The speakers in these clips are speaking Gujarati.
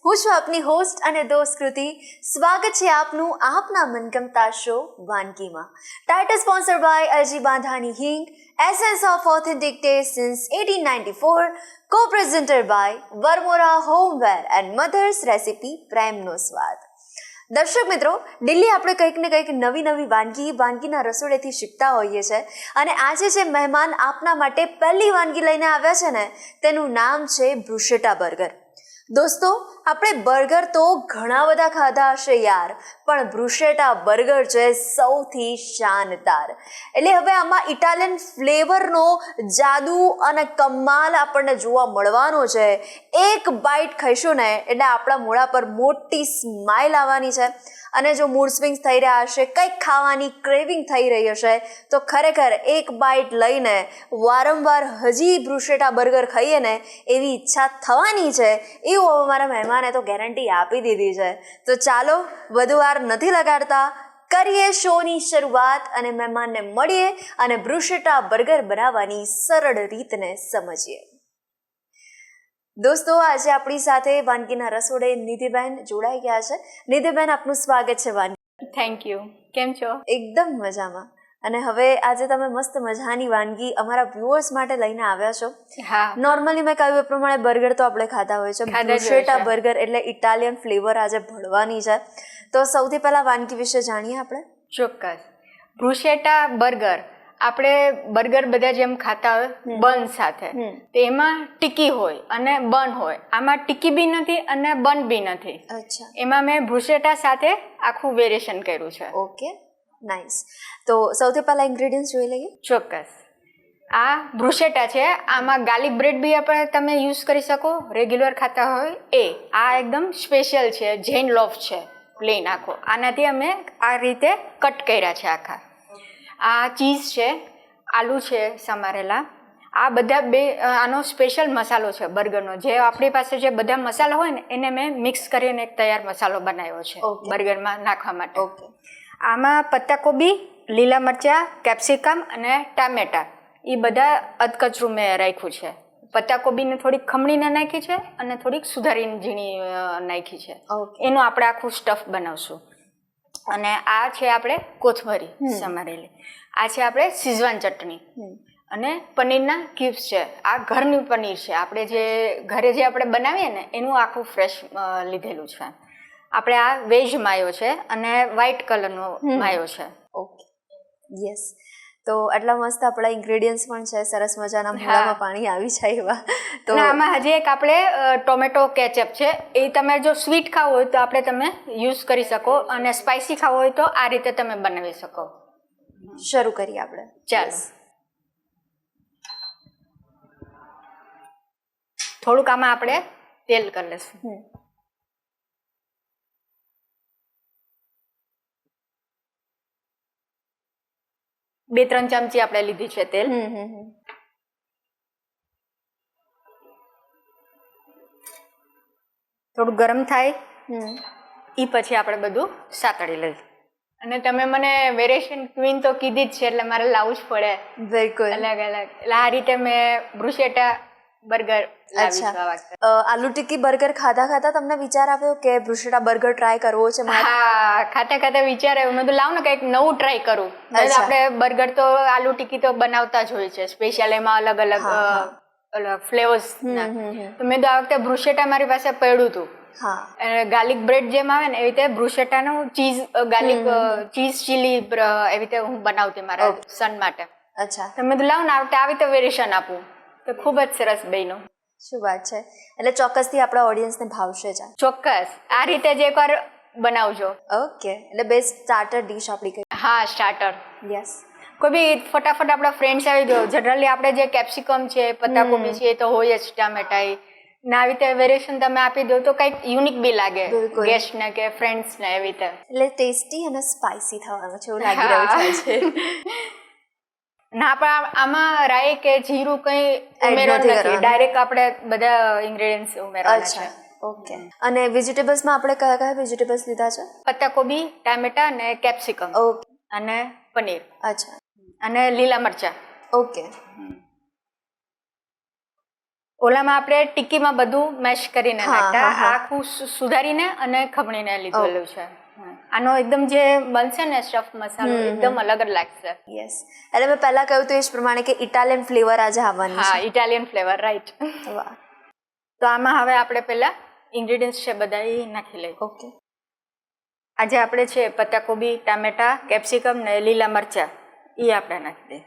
હું છું આપની હોસ્ટ અને દોસ્ત કૃતિ. સ્વાગત છે આપનું આપના મનગમતા શો વાનગીમાં. Title sponsored by Aji Bandhani hing, essence of authentic taste since 1894, co-presented by Varmora homeware and mother's recipe પ્રેમનો સ્વાદ. દર્શક મિત્રો, ડેલી આપણે કંઈક ને કંઈક નવી વાનગીના રસોડેથી શીખતા હોઈએ છીએ અને આજે જે મહેમાન આપના માટે પહેલી વાનગી લઈને આવ્યા છે ને, તેનું નામ છે બ્રુશેટા બર્ગર. દોસ્તો, આપણે બર્ગર તો ઘણા બધા ખાધા હશે યાર, પણ બ્રુશેટા બર્ગર છે સૌથી શાનદાર. એટલે હવે આમાં ઇટાલિયન ફ્લેવરનો જાદુ અને કમાલ આપણને જોવા મળવાનો છે. એક બાઇટ ખાઈશું ને એટલે આપણા મોઢા પર મોટી સ્માઇલ આવવાની છે. અને જો મૂડ સ્વિંગ્સ થઈ રહ્યા હશે, કંઈક ખાવાની ક્રેવિંગ થઈ રહી હશે, તો ખરેખર એક બાઇટ લઈને વારંવાર હજી બ્રુશેટા બર્ગર ખાઈએ ને એવી ઈચ્છા થવાની છે. એવું અમારા મહેમાને તો ગેરંટી આપી દીધી છે. તો ચાલો વધુ વાર નથી લગાડતા, કરીએ શોની શરૂઆત અને મહેમાનને મળીએ અને બ્રુશેટા બર્ગર બનાવવાની સરળ રીતને સમજીએ. દોસ્તો, આજે આપણી સાથે વાનગીના રસોડે નિધિબેન જોડાઈ ગયા છે. નિધિબેન, આપનું સ્વાગત છે વાનગી. Thank you. કેમ છો? એકદમ મજામાં. અને હવે આજે તમે મસ્ત મજાની વાનગી અમારા વ્યુઅર્સ માટે લઈને આવ્યા છો. હા, નોર્મલી મેં કહ્યું એ પ્રમાણે બર્ગર તો આપણે ખાતા હોય છે. બ્રુશેટા બર્ગર એટલે ઇટાલિયન ફ્લેવર આજે ભળવાની છે. તો સૌથી પહેલા વાનગી વિશે જાણીએ આપણે. ચોક્કસ. બ્રુશેટા બર્ગર આપણે બર્ગર બધા જેમ ખાતા હોય બન સાથે, તો એમાં ટિક્કી હોય અને બન હોય. આમાં ટિક્કી બી નથી અને બન બી નથી. અચ્છા, એમાં મેં બ્રુશેટા સાથે આખું વેરિએશન કર્યું છે. Okay, nice. તો સૌથી પહેલા ઇન્ગ્રેડિયન્ટ્સ જોઈ લઈએ. ચોક્કસ. આ બ્રુશેટા છે. આમાં ગાર્લિક બ્રેડ બી આપણે તમે યુઝ કરી શકો, રેગ્યુલર ખાતા હોય એ. આ એકદમ સ્પેશિયલ છે, જૈન લોફ છે, પ્લેન આખો. આનાથી અમે આ રીતે કટ કર્યા છે આખા. આ ચીઝ છે, આલુ છે સમારેલા. આ બધા બે આનો સ્પેશિયલ મસાલો છે બર્ગરનો. જે આપણી પાસે જે બધા મસાલા હોય ને એને મેં મિક્સ કરીને એક તૈયાર મસાલો બનાવ્યો છે બર્ગરમાં નાખવા માટે. ઓકે. આમાં પત્તાકોબી, લીલા મરચાં, કેપ્સિકમ અને ટામેટા એ બધા અધકચરું મેં રાખ્યું છે. પત્તાકોબીને થોડીક ખમણીને નાખી છે અને થોડીક સુધારીને ઝીણી નાખી છે. એનું આપણે આખું સ્ટફ બનાવશું. અને આ છે આપણે કોથમરી સમારેલી. આ છે આપણે શીઝવાન ચટણી અને પનીરના ક્યુબ્સ છે. આ ઘરનું પનીર છે, આપણે જે ઘરે જે આપણે બનાવીએ ને એનું આખું ફ્રેશ લીધેલું છે. આપણે આ વેજ માયો છે અને વ્હાઈટ કલરનો માયો છે. Okay, yes. તો આટલા મસ્ત આપણા ઇન્ગ્રેડિયન્ટ્સ પણ છે, સરસ મજાના મોઢામાં પાણી આવી જાય એવા. તો આમાં હજી એક આપણે ટોમેટો કેચઅપ છે. એ તમે જો સ્વીટ ખાવું હોય તો આપણે તમે યુઝ કરી શકો અને સ્પાઇસી ખાવું હોય તો આ રીતે તમે બનાવી શકો. શરૂ કરીએ આપણે. ચાલો. થોડુંક આમાં આપણે તેલ કરી લઈશું. 2-3 ચમચી આપણે લીધી છે તેલ. થોડું ગરમ થાય એ પછી આપણે બધું સાતળી લઈએ. અને તમે મને વેરિએશન ક્વીન તો કીધી જ છે એટલે મારે લાવવું જ પડે. બિલકુલ. અલગ અલગ. એટલે આ રીતે મેં બ્રુશેટા બર્ગર લાવી છું આ વખતે. આલુ ટિક્કી બર્ગર ખાતા તમને વિચાર આવ્યો કે બ્રુશેટા બર્ગર ટ્રાય કરવો છે? હા, ખાતા વિચાર આવ્યો. મેં તો લાવ ને કંઈક નવું ટ્રાય કરું. આપણે બર્ગર તો આલુ ટિક્કી તો બનાવતા જ હોય છે, સ્પેશિયલ એમાં અલગ અલગ ફ્લેવર્સ. તો મેં તો આ વખતે બ્રુશેટા મારી પાસે પડ્યું હતું. ગાર્લિક બ્રેડ જેમ આવે ને એવી રીતે બ્રુશેટાનું ચીઝ ગાર્લિક ચીઝ ચીલી એવી રીતે હું બનાવતી મારા સન માટે. અચ્છા. તો મેં તો લાવ ને આ વખતે આવી રીતે વેરિએશન આપું તો ખૂબ જ સરસ બન્યું. શું વાત છે! એટલે ચોક્કસથી આપણા ઓડિયન્સને ભાવશે જ. ચોક્કસ આ રીતે જ એકવાર બનાવજો. ઓકે, એટલે બેસ્ટ સ્ટાર્ટર ડીશ આપણી કઈ? હા, સ્ટાર્ટર. યસ. કોઈ બી ફટાફટ આપણા ફ્રેન્ડ્સ આવી ગયો. જનરલી આપણે જે કેપ્સિકમ છે, પત્તાકોબી છે એ તો હોય જ, ટામેટા ના આવી રીતે વેરિએશન તમે આપી દો તો કંઈક યુનિક બી લાગે ગેસ્ટને કે ફ્રેન્ડ્સને એવી રીતે. એટલે ટેસ્ટી અને સ્પાઇસી થવાનું છે એવું લાગી રહ્યું છે. ના, પણ આમાં રાઈ કે જીરું કંઈ ઉમેરવાનું નથી. ડાયરેક્ટ આપણે બધા ઇન્ગ્રેડિયન્ટ્સ ઉમેરવાના છે. ઓકે. અને વેજીટેબલ્સમાં આપણે કયા વેજીટેબલ્સ લીધા છે? પત્તાકોબી, ટામેટા અને કેપ્સિકમ. ઓકે. અને પનીર. અચ્છા. અને લીલા મરચા. ઓકે. ઓલામાં આપણે ટિક્કીમાં બધું મેશ કરીને નાખતા, આખું સુધારીને અને ખમણીને લીધેલું છે. આનો એકદમ જે બનશે ને સ્ટફ મસાલો એકદમ અલગ જ લાગશે. યસ, એટલે મેં પહેલા કહ્યું તો એ જ પ્રમાણે કે ઇટાલિયન ફ્લેવર આજે આવવાની છે. હા, ઇટાલિયન ફ્લેવર, રાઈટ. વાહ. તો આમાં હવે આપણે પહેલા ઇન્ગ્રેડિયન્ટ્સ છે બધા એ નાખી લઈએ. ઓકે. આજે આપણે છે પત્તાકોબી, ટામેટા, કેપ્સિકમ ને લીલા મરચા એ આપણે નાખી દઈએ.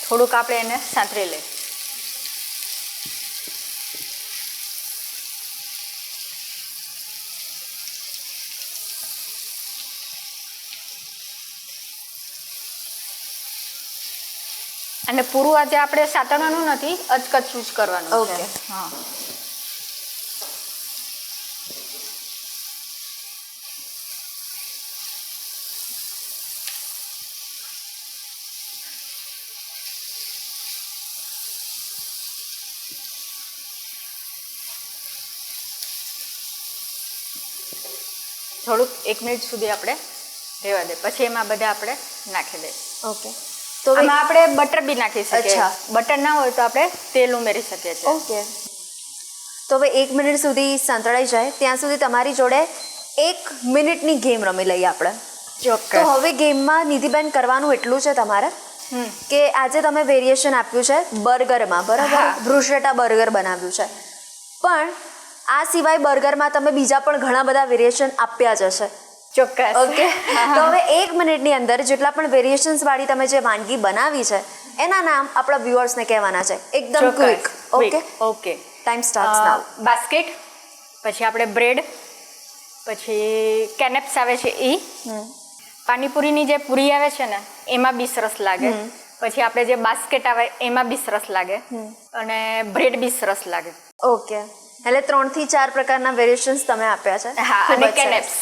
થોડુંક આપણે એને સાંતળી લઈએ. અને પૂરું આજે આપણે સાતળવાનું નથી, અચકચરું જ કરવાનું છે. ઓકે. હા. થોડુંક 1 મિનિટ સુધી આપણે રહેવા દે, પછી એમાં બધા આપણે નાખી દઈએ. ઓકે. તો આમાં આપણે બટર બી નાખી શકીએ. અચ્છા. બટર ના હોય તો આપણે તેલ ઉમેરી શકીએ છીએ. ઓકે. તો હવે 1 મિનિટ સુધી સંતળાઈ જાય ત્યાં સુધી તમારી જોડે 1 મિનિટની ગેમ રમી લઈએ આપણે. ચોક્કસ. તો હવે ગેમમાં નિધિબેન કરવાનું એટલું છે તમારે કે આજે તમે વેરિએશન આપ્યું છે બર્ગરમાં, બરાબર? બ્રુસેટા બર્ગર બનાવ્યું છે, પણ આ સિવાય બર્ગરમાં તમે બીજા પણ ઘણા બધા વેરિએશન આપ્યા જ હશે. ચોક્કસ. ઓકે. તો હવે 1 મિનિટની અંદર જેટલા પણ વેરિએશન્સ વાળી તમે જે વાનગી બનાવી છે એના નામ આપણા વ્યુઅર્સને કહેવાના છે, એકદમ quick. Okay. Okay. Time starts now. Basket, પછી આપણે બ્રેડ, પછી કેનેપ્સ આવે છે એ, પાણીપુરીની જે પૂરી આવે છે ને એમાં બી સરસ લાગે, પછી આપણે જે બાસ્કેટ આવે એમાં બી સરસ લાગે, અને બ્રેડ બી સરસ લાગે. ઓકે. એટલે 3 થી 4 પ્રકારના વેરિએશન્સ તમે આપ્યા છે. હા, અને કેનેપ્સ.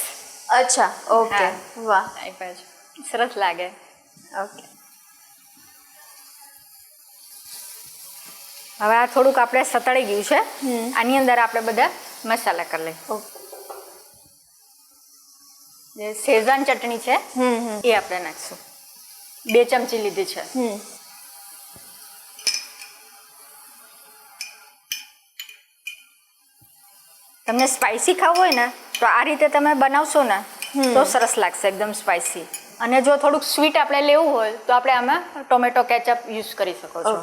અચ્છા. ઓકે. વાહ, સરસ લાગે. ઓકે. હવે આ થોડુંક આપણે સતળી ગયું છે, આની અંદર આપણે બધા મસાલા કરી લઈએ. જે શેઝવાન ચટણી છે એ આપણે નાખશું. 2 ચમચી લીધી છે. તમને સ્પાઇસી ખાવું હોય ને તો આ રીતે તમે બનાવશો ને તો સરસ લાગશે, એકદમ સ્પાઇસી. અને જો થોડુંક સ્વીટ આપણે લેવું હોય તો આપણે આમાં ટોમેટો કેચઅપ યુઝ કરી શકો છો.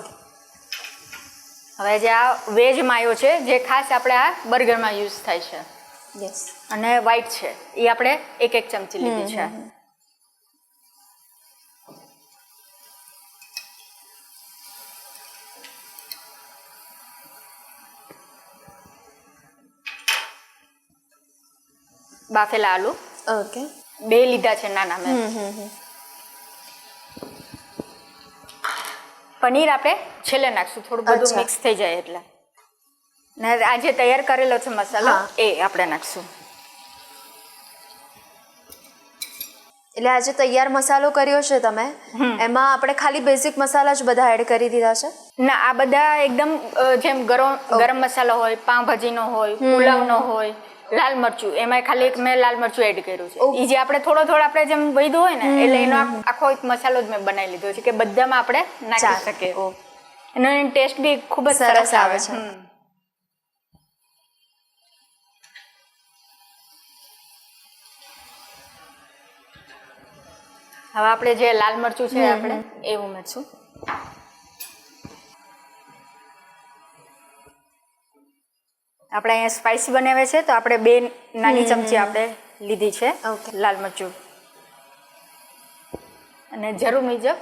હવે જે આ વેજ માયો છે જે ખાસ આપણે આ બર્ગરમાં યુઝ થાય છે, યસ, અને વ્હાઈટ છે એ આપણે 1 ચમચી લીધી છે. બાફેલા આલુ ઓકે 2 લીધા છે નાના મેં. પનીર આપણે છેલ્લે નાખશું, થોડું બધું મિક્સ થઈ જાય એટલે. ને આ જે તૈયાર કરેલો છે મસાલો એ આપણે નાખશું. એટલે આ જે તૈયાર મસાલો કર્યો છે તમે એમાં આપણે ખાલી બેઝિક મસાલા જ બધા એડ કરી દીધા છે? ના, આ બધા એકદમ જેમ ગરમ મસાલો હોય, પાવભાજીનો હોય, પુલાવનો હોય, લાલ મરચું, એમાં ખાલી એક મેં લાલ મરચું એડ કર્યું છે. એ જે આપણે થોડો આપણે જેમ વૈધું હોય ને એટલે એનો આખો એક મસાલો જ મેં બનાવી લીધો છે કે બધામાં આપણે નાખી શકીએ. એનો ટેસ્ટ બી ખૂબ જ સરસ આવે છે. હવે આપણે જે લાલ મરચું છે આપણે એ ઉમેરશું. આપણે અહીંયા સ્પાઇસી બનાવે છે તો આપણે 2 નાની ચમચી આપણે લીધી છે લાલ મરચું, અને જરૂર મુજબ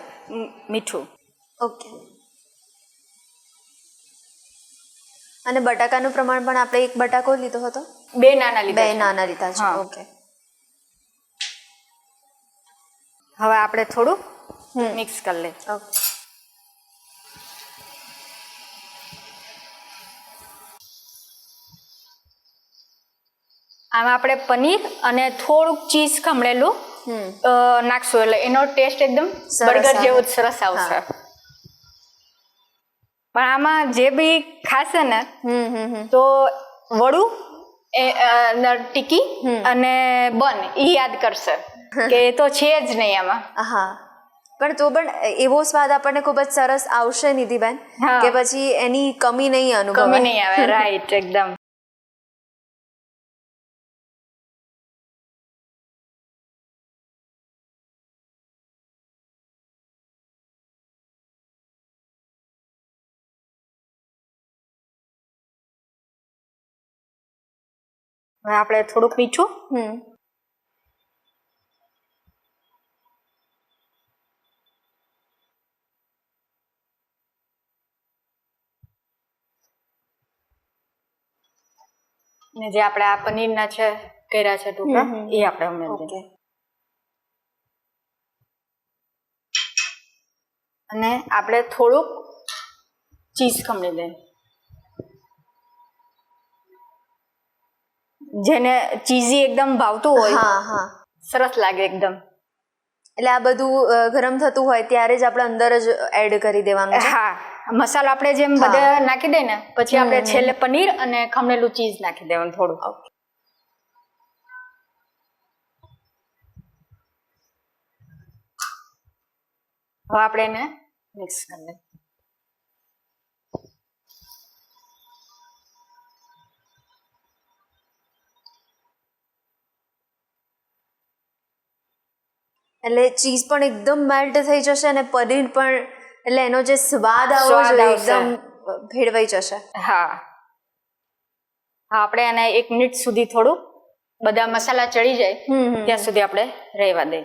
મીઠું. ઓકે. અને બટાકાનું પ્રમાણ પણ આપણે 1 બટાકો લીધો હતો? 2 નાના લીધા. 2 નાના લીધા છે. ઓકે. હવે આપણે થોડું મિક્સ કરી લઈએ. ઓકે. આમાં આપણે પનીર અને થોડુંક ચીઝ ખમણેલું નાખશું એટલે એનો ટેસ્ટ એકદમ બર્ગર જેવો જ સરસ આવશે. પણ આમાં જે બી ખાશે ને તો વડું, ટીકી અને બન એ યાદ કરશે કે એ તો છે જ નહીં આમાં. હા, પણ તો પણ એવો સ્વાદ આપણને ખૂબ જ સરસ આવશે નિધિબેન હા. કે પછી એની કમી નહીં કમી અનુભવાય. નહીં આવે. રાઈટ, એકદમ. હવે આપણે થોડુંક મીઠું, હમ ને જે આપણે આ પનીરના છે કર્યા છે ટુકડા, એ આપણે ઉમેરી ઓકે. દઈએ. અને આપણે થોડુંક ચીઝ ખમણી દઈએ. જેને ચીઝી એકદમ ભાવતું હોય, હા હા, સરસ લાગે એકદમ. એટલે આ બધું ગરમ થતું હોય ત્યારે જ આપણે અંદર જ એડ કરી દેવાનું છે. હા, મસાલો આપણે જેમ હા. બધે નાખી દઈએ ને, પછી આપણે છેલ્લે પનીર અને ખમણેલું ચીઝ નાખી દેવાનું થોડું. હવે આપણે એને મિક્સ કરી લઈએ. એટલે ચીઝ પણ એકદમ મેલ્ટ થઈ જશે અને પનીર પણ, એટલે એનો જે સ્વાદ આવવો સ્વાદ જોઈએ આવશે. એકદમ ભેળવાઈ જશે. હા, હા, આપણે એને 1 મિનિટ સુધી થોડું બધા મસાલા ચડી જાય ત્યાં સુધી આપણે રહેવા દઈએ.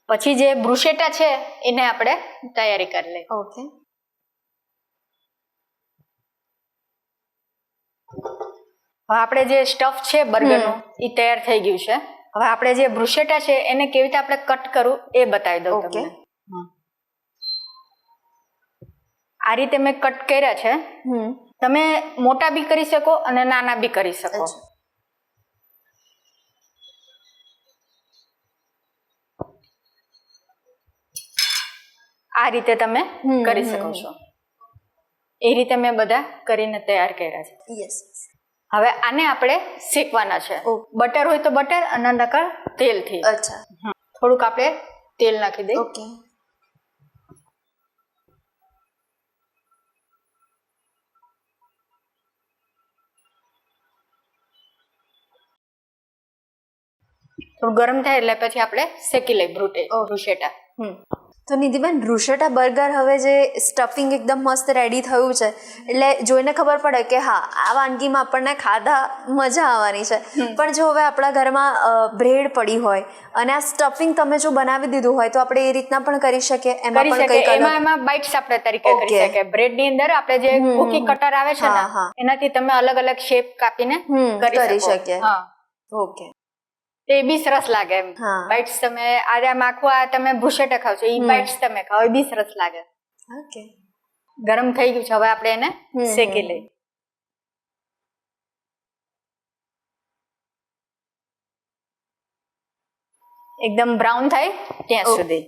પછી જે બ્રુશેટા છે એને આપણે તૈયારી કરી લઈએ. ઓકે. હવે આપણે જે સ્ટફ છે બર્ગરનું એ તૈયાર થઈ ગયું છે. હવે આપણે જે બ્રુશેટા છે એને કેવી રીતે આપણે કટ કરવું એ બતાવી દઉં ઓકે. તમને. આ રીતે મેં કટ કર્યા છે. તમે મોટા બી કરી શકો અને નાના બી કરી શકો. અચ્છા. આ રીતે તમે કરી શકો છો. એ રીતે મેં બધા કરીને તૈયાર કર્યા છે. યસ. હવે આને આપણે શેકવાના છે. બટર હોય તો બટર અને નકર તેલથી. અચ્છા. થોડુંક આપણે તેલ નાખી દઈએ. ઓકે. થોડું ગરમ થાય એટલે પછી આપણે શેકી લઈએ બ્રુશેટા. તો નિધિબેન, બ્રુશેટા બર્ગર હવે જે સ્ટફિંગ એકદમ મસ્ત રેડી થયું છે, એટલે જોઈને ખબર પડે કે હા, આ વાનગીમાં આપણને ખાધા મજા આવવાની છે. પણ જો હવે આપણા ઘરમાં બ્રેડ પડી હોય અને આ સ્ટફિંગ તમે જો બનાવી દીધું હોય તો આપણે એ રીતના પણ કરી શકીએ. એમાં કરી પણ શકે. કંઈક અલગ. એમાં બાઇટ્સ આપણે તરીકે કરી Okay. શકીએ. બ્રેડ ની અંદર આપણે જે કુકી કટર આવે છે ને, હા, હા. એનાથી તમે અલગ અલગ શેપ કાપીને કરી શકો. શકીએ. હા, ઓકે. તો એ બી સરસ લાગે એમ. હા. બાઇટ્સ તમે આજે આમ આખું આ તમે બ્રુશેટા ખાવ છો, એ બાઇટ્સ તમે ખાઓ, એ બી સરસ લાગે. ઓકે. ગરમ થઈ ગયું છે, હવે આપણે એને શેકી લઈએ. એકદમ બ્રાઉન થાય ત્યાં સુધી.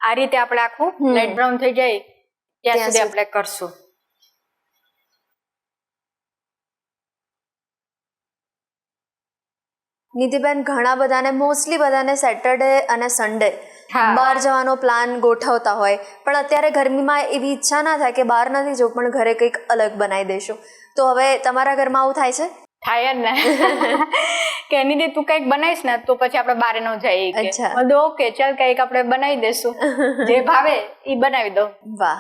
આ રીતે આપણે આખું લાઈટ બ્રાઉન થઈ જાય ત્યાં સુધી આપણે કરશું. નિધિબેન, ઘણા બધાને, મોસ્ટલી બધાને સેટરડે અને સન્ડે બહાર જવાનો પ્લાન ગોઠવતા હોય, પણ અત્યારે ગરમીમાં એવી ઈચ્છા ના થાય કે બહાર નથી જવું, પણ ઘરે કંઈક અલગ બનાવી દઈશું. તો હવે તમારા ઘરમાં આવું થાય છે? થાય જ ને. કે એની તું કંઈક બનાવીશ ને તો પછી આપણે બહાર ન જઈએ. અચ્છા. ઓકે, ચાલ કંઈક આપણે બનાવી દેશું. જે ભાવે એ બનાવી દો. વાહ.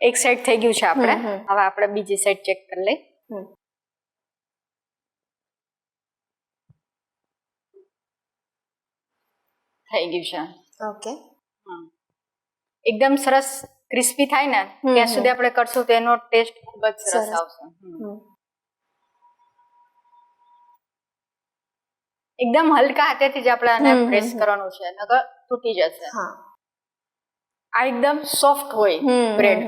એક સાઈડ થઈ ગયું છે આપણે. હવે આપણે બીજી સાઈડ ચેક કરી લઈએ. થઈ ગયું છે. ઓકે. એકદમ સરસ ક્રિસ્પી થાય ને ત્યાં સુધી આપણે કરશું તો એનો ટેસ્ટ ખૂબ જ સરસ આવશે. એકદમ હલકા હાથેથી જ આપણે આને પ્રેસ કરવાનું છે, નકર તૂટી જશે. આ એકદમ સોફ્ટ હોય બ્રેડ.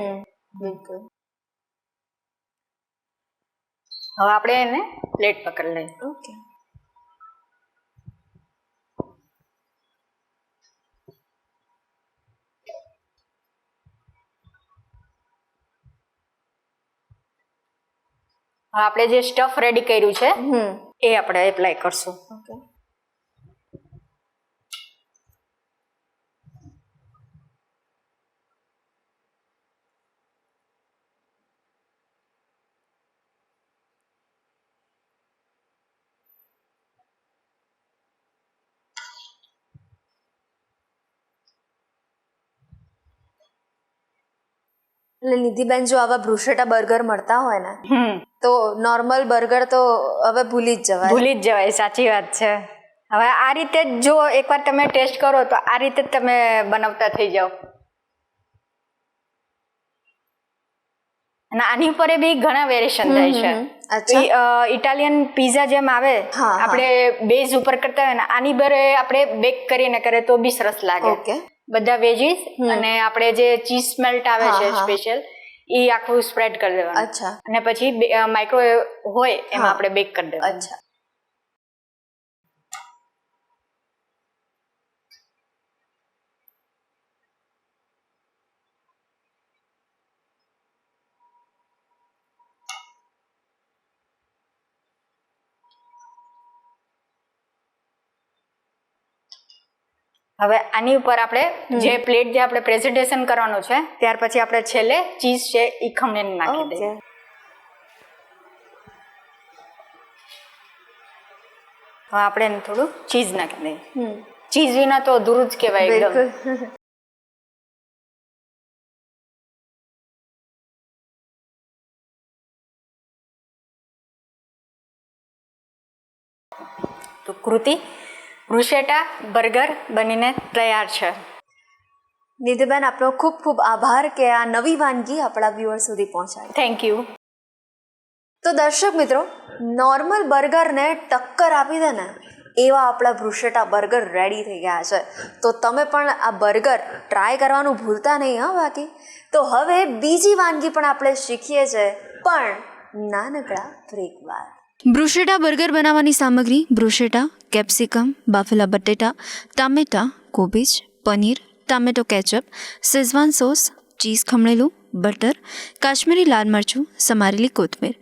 બિલકુલ. હવે આપણે એને પ્લેટ પકડી લઈએ. ઓકે. હવે આપણે જે સ્ટફ રેડી કર્યું છે એ આપણે એપ્લાય કરશું. ઓકે. એટલે નિધિબેન, જો આવા બ્રુશેટા બર્ગર મળતા હોય ને તો નોર્મલ બર્ગર તો હવે ભૂલી જ જવાય. સાચી વાત છે. હવે આ રીતે જ જો એકવાર તમે ટેસ્ટ કરો તો આ રીતે જ તમે બનાવતા થઈ જાઓ. અને આની ઉપર બી ઘણા વેરિએશન થાય છે. ઇટાલિયન પીઝા જેમ આવે આપણે બેઝ ઉપર કરતા હોય ને, આની પર આપણે બેક કરીને કરે તો બી સરસ લાગે. બધા વેજીસ અને આપણે જે ચીઝ મેલ્ટ આવે છે સ્પેશિયલ, એ આખું સ્પ્રેડ કરી દેવાનું. અને પછી માઇક્રોવેવ હોય એમાં આપણે બેક કરી દેવાનું. હવે આની ઉપર આપણે જે પ્લેટ જે આપણે પ્રેઝન્ટેશન કરવાનું છે ત્યાર પછી આપણે છેલ્લે ચીઝ છે એ ખમણીને નાખી દઈએ. હવે આપણે એને થોડું ચીઝ નાખી દઈએ. ચીઝ વિના તો અધૂરું જ કહેવાય એકદમ. તો કૃતિ, બ્રુશેટા બર્ગર બનીને તૈયાર છે. નિધિબેન, આપનો ખૂબ ખૂબ આભાર કે આ નવી વાનગી આપણા વ્યુઅર સુધી પહોંચાડી. Thank you. તો દર્શક મિત્રો, નોર્મલ બર્ગરને ટક્કર આપી દે ને એવા આપણા બ્રુશેટા બર્ગર રેડી થઈ ગયા છે. તો તમે પણ આ બર્ગર ટ્રાય કરવાનું ભૂલતા નહીં હા. બાકી તો હવે બીજી વાનગી પણ આપણે શીખીએ છીએ, પણ નાનકડા બ્રેક બાદ. બ્રુશેટા બર્ગર બનાવવાની સામગ્રી: બ્રુશેટા, કેપ્સિકમ, બાફેલા બટેટા, ટામેટા, કોબીજ, paneer, tomato ketchup, Schezwan sauce, cheese ખમણેલું, બટર, કાશ્મીરી લાલ મરચું, સમારેલી કોથમીર.